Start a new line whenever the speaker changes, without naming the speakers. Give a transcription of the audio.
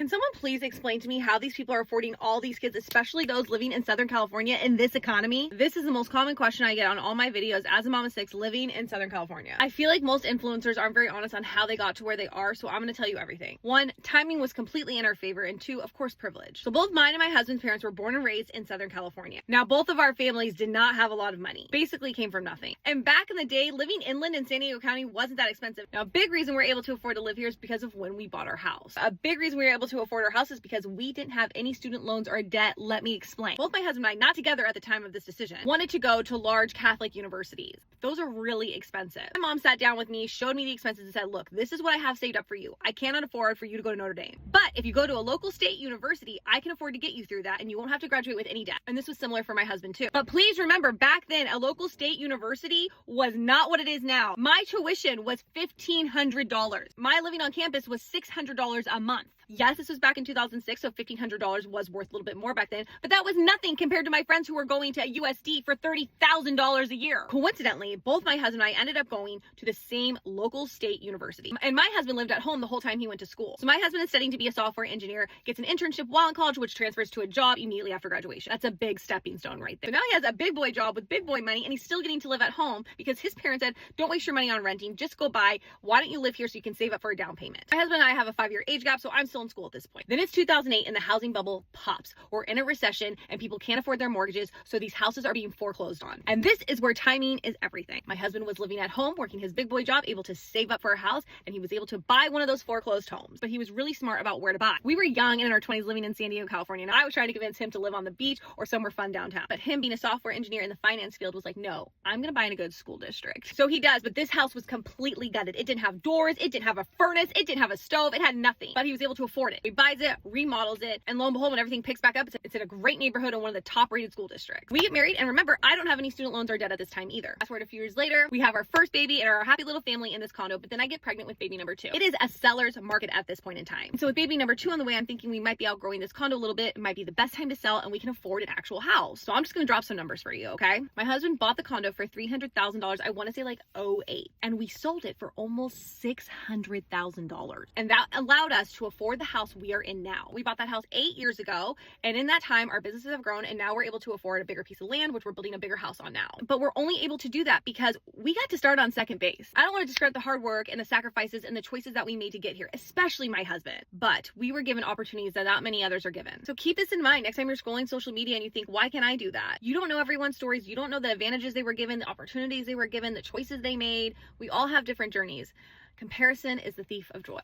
Can someone please explain to me how these people are affording all these kids, especially those living in Southern California in this economy? This is the most common question I get on all my videos as a mom of 6 living in Southern California. I feel like most influencers aren't very honest on how they got to where they are, so I'm going to tell you everything. 1, timing was completely in our favor, and 2, of course, privilege. So both mine and my husband's parents were born and raised in Southern California. Now, both of our families did not have a lot of money, basically came from nothing. And back in the day, living inland in San Diego County wasn't that expensive. Now, a big reason we're able to afford to live here is because of when we bought our house. A big reason we were able to afford our house is because we didn't have any student loans or debt. Let me explain. Both my husband and I, not together at the time of this decision, wanted to go to large Catholic universities. Those are really expensive. My mom sat down with me, showed me the expenses, and said, look, this is what I have saved up for you. I cannot afford for you to go to Notre Dame. But if you go to a local state university, I can afford to get you through that, and you won't have to graduate with any debt. And this was similar for my husband too. But please remember, back then, a local state university was not what it is now. My tuition was $1,500. My living on campus was $600 a month. Yes, this was back in 2006, so $1,500 was worth a little bit more back then, but that was nothing compared to my friends who were going to USD for $30,000 a year. Coincidentally, both my husband and I ended up going to the same local state university. And my husband lived at home the whole time he went to school. So my husband is studying to be a software engineer, gets an internship while in college, which transfers to a job immediately after graduation. That's a big stepping stone right there. So now he has a big boy job with big boy money, and he's still getting to live at home because his parents said, don't waste your money on renting, just go buy. Why don't you live here so you can save up for a down payment? My husband and I have a 5-year age gap, so I'm still in school at this point. Then it's 2008 and the housing bubble pops. We're in a recession and people can't afford their mortgages, so these houses are being foreclosed on. And this is where timing is everything. My husband was living at home, working his big boy job, able to save up for a house, and he was able to buy one of those foreclosed homes. But he was really smart about where to buy. We were young and in our 20s living in San Diego, California, and I was trying to convince him to live on the beach or somewhere fun downtown. But him being a software engineer in the finance field was like, no, I'm gonna buy in a good school district. So he does, but this house was completely gutted. It didn't have doors, it didn't have a furnace, it didn't have a stove, it had nothing. But he was able to afford it. He buys it, remodels it, and lo and behold, when everything picks back up, it's in a great neighborhood in one of the top rated school districts. We get married, and remember, I don't have any student loans or debt at this time either. Fast forward a few years later, we have our first baby and our happy little family in this condo, but then I get pregnant with baby number 2. It is a seller's market at this point in time. So with baby number 2 on the way, I'm thinking we might be outgrowing this condo a little bit. It might be the best time to sell, and we can afford an actual house. So I'm just gonna drop some numbers for you, okay? My husband bought the condo for $300,000. I wanna say like '08, and we sold it for almost $600,000. And that allowed us to afford the house we are in now. We bought that house 8 years ago, and in that time our businesses have grown, and now we're able to afford a bigger piece of land, which we're building a bigger house on now. But we're only able to do that because we got to start on second base. I don't want to discredit the hard work and the sacrifices and the choices that we made to get here, especially my husband, but we were given opportunities that not many others are given. So keep this in mind next time you're scrolling social media and you think, why can't I do that? You don't know everyone's stories. You don't know the advantages they were given, the opportunities they were given, the choices they made. We all have different journeys. Comparison is the thief of joy.